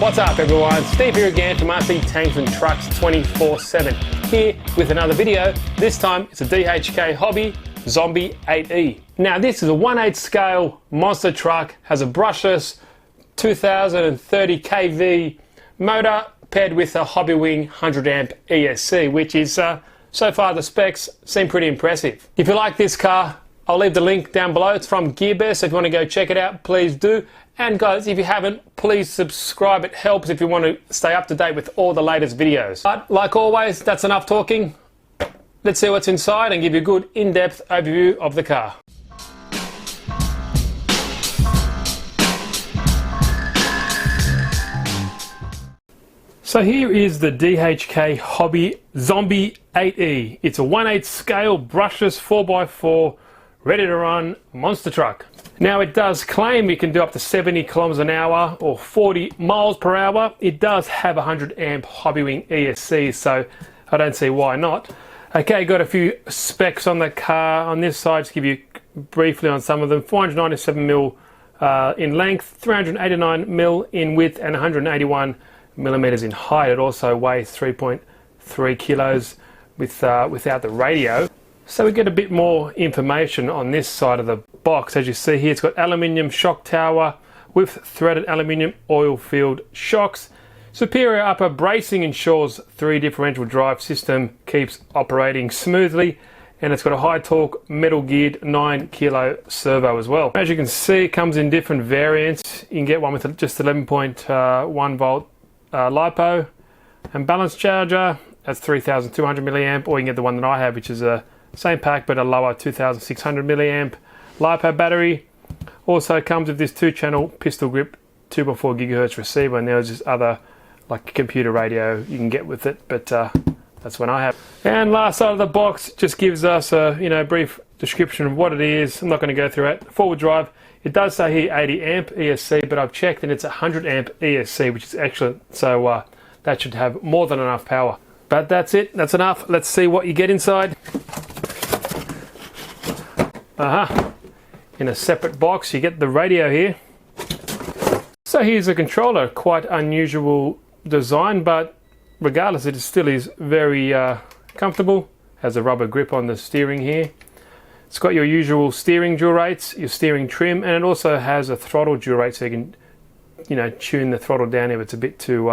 What's up everyone, Steve here again from RC Tanks and Trucks 24/7, here with another video. This time it's a DHK Hobby Zombie 8E. Now this is a 1/8 scale monster truck, has a brushless 2030 kV motor paired with a HOBBYWING 100 amp ESC, which is so far the specs seem pretty impressive. If you like this car, I'll leave the link down below. It's from GearBest. If you want to go check it out, please do. And guys, if you haven't, please subscribe. It helps if you want to stay up to date with all the latest videos. But like always, that's enough talking. Let's see what's inside and give you a good in-depth overview of the car. So here is the DHK Hobby Zombie 8E. It's a 1/8 scale brushless 4x4 ready to run monster truck. Now it does claim you can do up to 70 kilometers an hour or 40 miles per hour. It does have a 100 amp HOBBYWING ESC, so I don't see why not. Okay, got a few specs on the car. On this side, just give you briefly on some of them. 497mm in length, 389mm in width, and 181mm in height. It also weighs 3.3 kilos without the radio. So we get a bit more information on this side of the box. As you see here, it's got aluminium shock tower with threaded aluminium oil filled shocks. Superior upper bracing ensures 3 differential drive system keeps operating smoothly, and it's got a high torque metal geared 9 kilo servo as well. As you can see, it comes in different variants. You can get one with just 11.1 volt LiPo and balance charger. That's 3200 milliamp, or you can get the one that I have, which is a same pack but a lower 2600 milliamp LiPo battery. Also comes with this 2-channel pistol grip 2x4 gigahertz receiver, and there's just other like computer radio you can get with it, but that's one I have. And last side of the box just gives us a brief description of what it is. I'm not going to go through it. Forward drive, it does say here 80 amp ESC, but I've checked and it's 100 amp ESC, which is excellent, so that should have more than enough power. But that's it, that's enough. Let's see what you get inside. In a separate box you get the radio here. So here's the controller. Quite unusual design, but regardless it still is very comfortable. Has a rubber grip on the steering here. It's got your usual steering dual rates, your steering trim, and it also has a throttle dual rate, so you can tune the throttle down if it's a bit too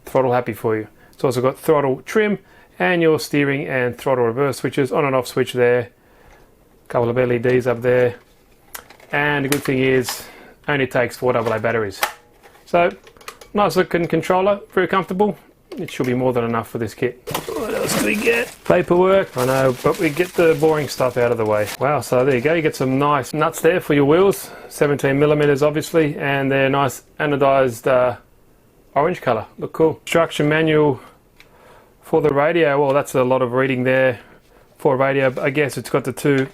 throttle happy for you. It's also got throttle trim and your steering and throttle reverse switches, on and off switch there. Couple of LEDs up there, and the good thing is only takes 4 AA batteries. So nice looking controller, very comfortable. It should be more than enough for this kit. What else do we get? Paperwork, I know, but we get the boring stuff out of the way. Wow, so there you go, you get some nice nuts there for your wheels, 17mm obviously, and they're nice anodized orange color, look cool. Instruction manual for the radio. Well, that's a lot of reading there for a radio. I guess it's got the two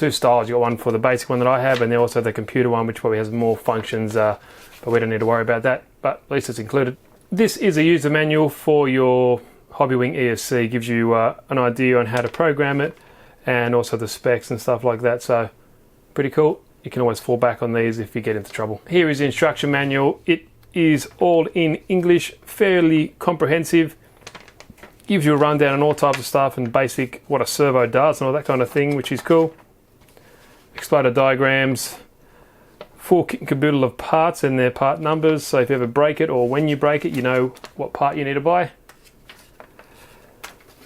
styles. You got one for the basic one that I have, and then also the computer one, which probably has more functions, but we don't need to worry about that, but at least it's included. This is a user manual for your HOBBYWING ESC. Gives you an idea on how to program it and also the specs and stuff like that, so pretty cool. You can always fall back on these if you get into trouble. Here is the instruction manual. It is all in English, fairly comprehensive. Gives you a rundown on all types of stuff and basic what a servo does and all that kind of thing, which is cool. Exploder diagrams, full kit and caboodle of parts and their part numbers, so if you ever break it or when you break it, you know what part you need to buy.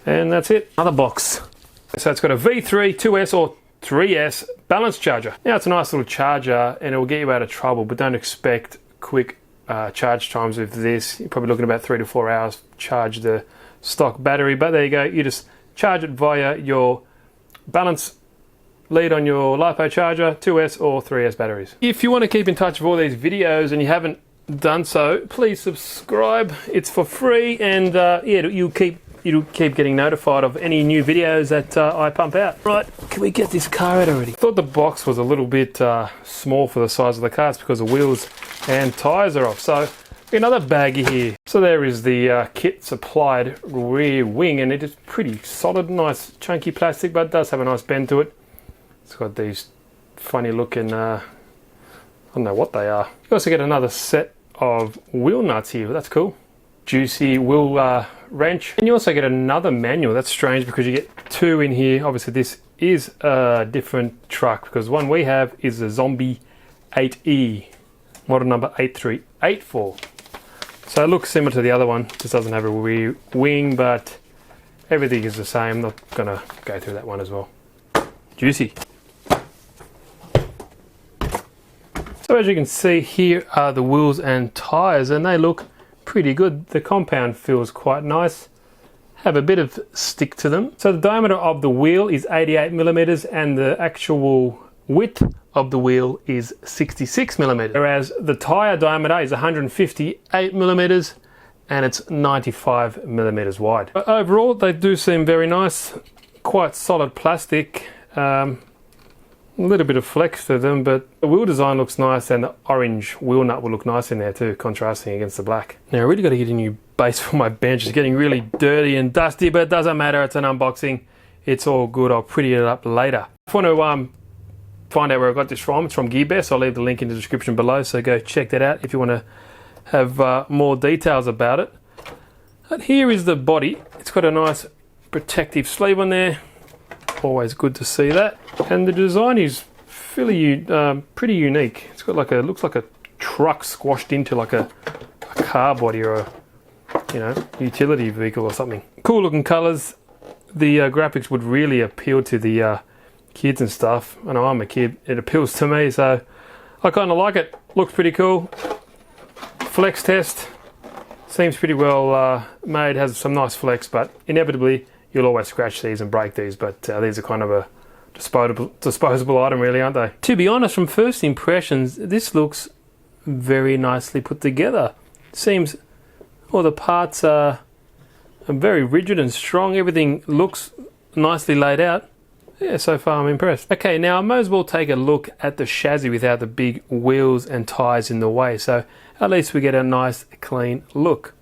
And that's it. Another box. So it's got a V3, 2S or 3S balance charger. Now it's a nice little charger and it will get you out of trouble, but don't expect quick charge times with this. You're probably looking about 3 to 4 hours charge the stock battery, but there you go. You just charge it via your balance lead on your LiPo charger, 2S or 3S batteries. If you want to keep in touch with all these videos and you haven't done so, please subscribe. It's for free, and you'll keep getting notified of any new videos that I pump out. Right, can we get this car out already? Thought the box was a little bit small for the size of the car. It's because the wheels and tyres are off. So another baggie here. So there is the kit supplied rear wing, and it is pretty solid, nice chunky plastic, but it does have a nice bend to it. It's got these funny looking, I don't know what they are. You also get another set of wheel nuts here. That's cool. Juicy wheel wrench. And you also get another manual. That's strange because you get two in here. Obviously this is a different truck because one we have is a Zombie 8E, model number 8384. So it looks similar to the other one. Just doesn't have a rear wing, but everything is the same. I'm not gonna go through that one as well. Juicy. So as you can see, here are the wheels and tires, and they look pretty good. The compound feels quite nice, have a bit of stick to them. So the diameter of the wheel is 88 millimeters and the actual width of the wheel is 66 millimeters, whereas the tire diameter is 158 millimeters and it's 95 millimeters wide. But overall, they do seem very nice, quite solid plastic. A little bit of flex to them, but the wheel design looks nice and the orange wheel nut will look nice in there too, contrasting against the black. Now I really got to get a new base for my bench. It's getting really dirty and dusty, but it doesn't matter. It's an unboxing. It's all good. I'll pretty it up later. If you want to find out where I got this from, it's from GearBest. I'll leave the link in the description below, so go check that out if you want to have more details about it. But here is the body. It's got a nice protective sleeve on there. Always good to see that. And the design is pretty unique. It's got like a, looks like a truck squashed into like a car body or a, you know, utility vehicle or something. Cool looking colors. The graphics would really appeal to the kids and stuff. I know I'm a kid. It appeals to me, so I kind of like it. Looks pretty cool. Flex test. Seems pretty well made. Has some nice flex, but inevitably you'll always scratch these and break these, but these are kind of a disposable item really, aren't they? To be honest, from first impressions, this looks very nicely put together. Seems all the parts are very rigid and strong. Everything looks nicely laid out. Yeah, so far I'm impressed. Okay, now I might as well take a look at the chassis without the big wheels and tires in the way, so at least we get a nice clean look.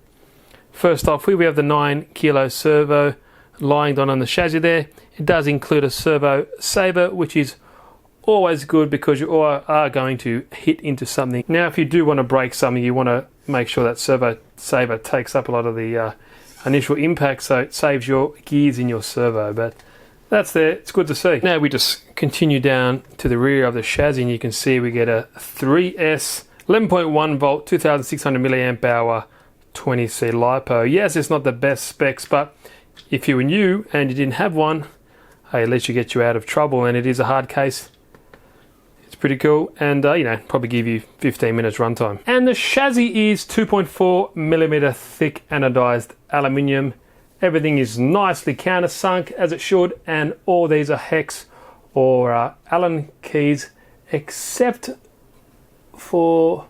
First off, we have the 9 kilo servo lying down on the chassis there. It does include a servo saver, which is always good because you are going to hit into something. Now if you do want to break something, you want to make sure that servo saver takes up a lot of the initial impact, so it saves your gears in your servo, but that's there. It's good to see. Now we just continue down to the rear of the chassis and you can see we get a 3S 11.1 volt 2600 milliamp hour 20C LiPo. Yes, it's not the best specs, but if you were new and you didn't have one, hey, at least you get you out of trouble, and it is a hard case. It's pretty cool, and you know, probably give you 15 minutes runtime. And the chassis is 2.4 millimeter thick anodized aluminium. Everything is nicely countersunk as it should, and all these are hex or Allen keys, except for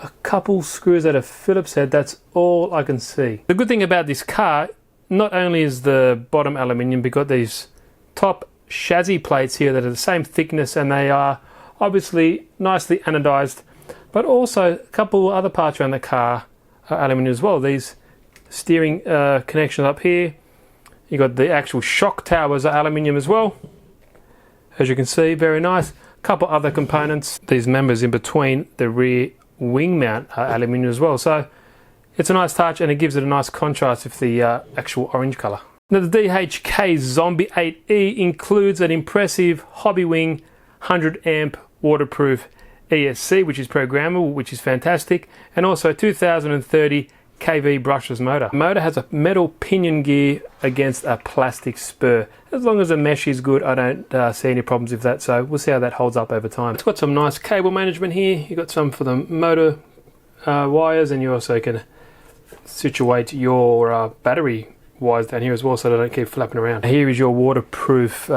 a couple screws that are Phillips head. That's all I can see. The good thing about this car, not only is the bottom aluminium, we've got these top chassis plates here that are the same thickness and they are obviously nicely anodized, but also a couple other parts around the car are aluminium as well. These steering connections up here, you got the actual shock towers are aluminium as well, as you can see. Very nice. A couple other components, these members in between the rear wing mount are aluminium as well, so it's a nice touch and it gives it a nice contrast with the actual orange color. Now the DHK Zombie 8E includes an impressive HOBBYWING 100 amp waterproof ESC, which is programmable, which is fantastic, and also a 2030 kV brushless motor. The motor has a metal pinion gear against a plastic spur. As long as the mesh is good, I don't see any problems with that, so we'll see how that holds up over time. It's got some nice cable management here. You've got some for the motor wires, and you also can situate your battery wires down here as well so they don't keep flapping around. Here is your waterproof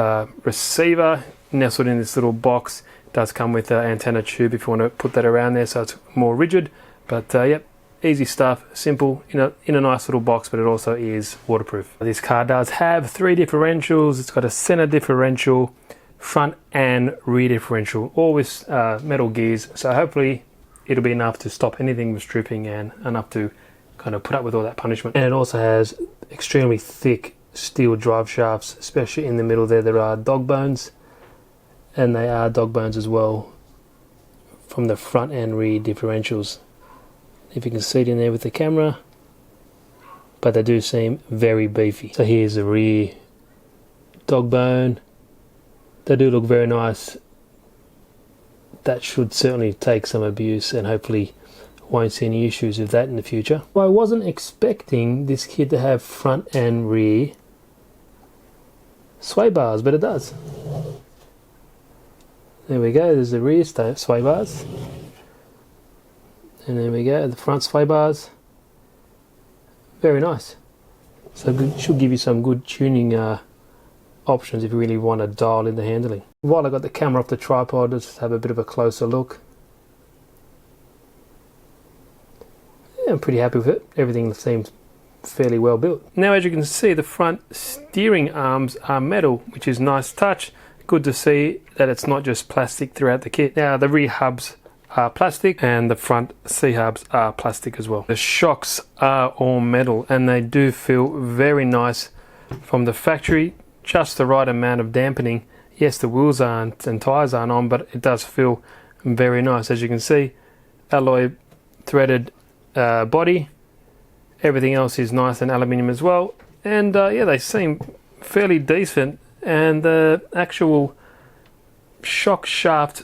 receiver nestled in this little box. It does come with an antenna tube if you want to put that around there so it's more rigid, but yep, easy stuff, simple, in a nice little box, but it also is waterproof. This car does have 3 differentials. It's got a center differential, front and rear differential, all with metal gears, so hopefully it'll be enough to stop anything from stripping and enough to kind of put up with all that punishment. And it also has extremely thick steel drive shafts, especially in the middle there are dog bones, and they are dog bones as well from the front and rear differentials. if you can see it in there with the camera, but they do seem very beefy. So here's the rear dog bone. They do look very nice. That should certainly take some abuse, and hopefully won't see any issues with that in the future. Well, I wasn't expecting this kit to have front and rear sway bars, but it does. There we go, there's the rear sway bars. And there we go, the front sway bars. Very nice. So it should give you some good tuning options if you really want to dial in the handling. While I got the camera off the tripod, let's have a bit of a closer look. Yeah, I'm pretty happy with it. Everything seems fairly well built. Now, as you can see, the front steering arms are metal, which is a nice touch. Good to see that it's not just plastic throughout the kit. Now, the rear hubs are plastic and the front C-hubs are plastic as well. The shocks are all metal and they do feel very nice from the factory. Just the right amount of dampening. Yes, the wheels aren't and tires aren't on, but it does feel very nice. As you can see, alloy threaded body. Everything else is nice and aluminium as well. And yeah, they seem fairly decent. And the actual shock shaft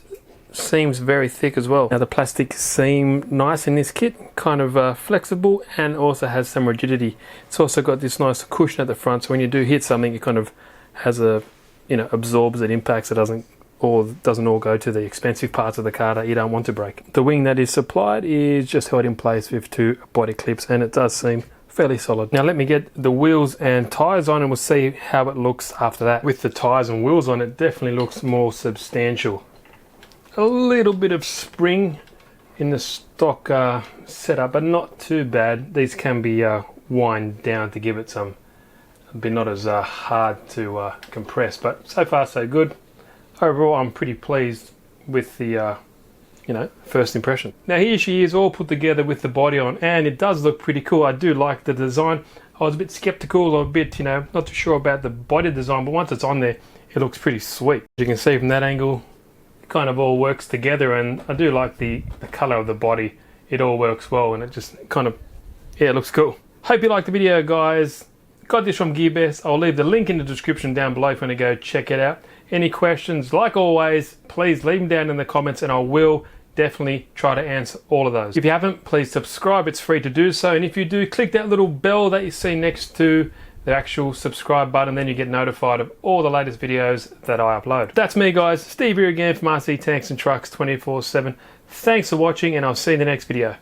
seems very thick as well. Now the plastic seem nice in this kit, kind of flexible, and also has some rigidity. It's also got this nice cushion at the front, so when you do hit something, it kind of has a, you know, absorbs it, impacts it, doesn't all go to the expensive parts of the car that you don't want to break. The wing that is supplied is just held in place with 2 body clips, and it does seem fairly solid. Now let me get the wheels and tires on and we'll see how it looks after that. With the tires and wheels on, it definitely looks more substantial. A little bit of spring in the stock setup, but not too bad. These can be wind down to give it some, be not as hard to compress, but so far so good. Overall, I'm pretty pleased with the you know, first impression. Now here she is all put together with the body on, and it does look pretty cool. I do like the design. I was a bit skeptical, a bit, you know, not too sure about the body design, but once it's on there, it looks pretty sweet. You can see from that angle, it kind of all works together, and I do like the color of the body. It all works well, and it just kind of, yeah, it looks cool. Hope you liked the video, guys. Got this from GearBest. I'll leave the link in the description down below if you want to go check it out. Any questions, like always, please leave them down in the comments and I will definitely try to answer all of those. If you haven't, please subscribe. It's free to do so. And if you do, click that little bell that you see next to the actual subscribe button. Then you get notified of all the latest videos that I upload. That's me, guys. Steve here again from RC Tanks and Trucks 24/7. Thanks for watching, and I'll see you in the next video.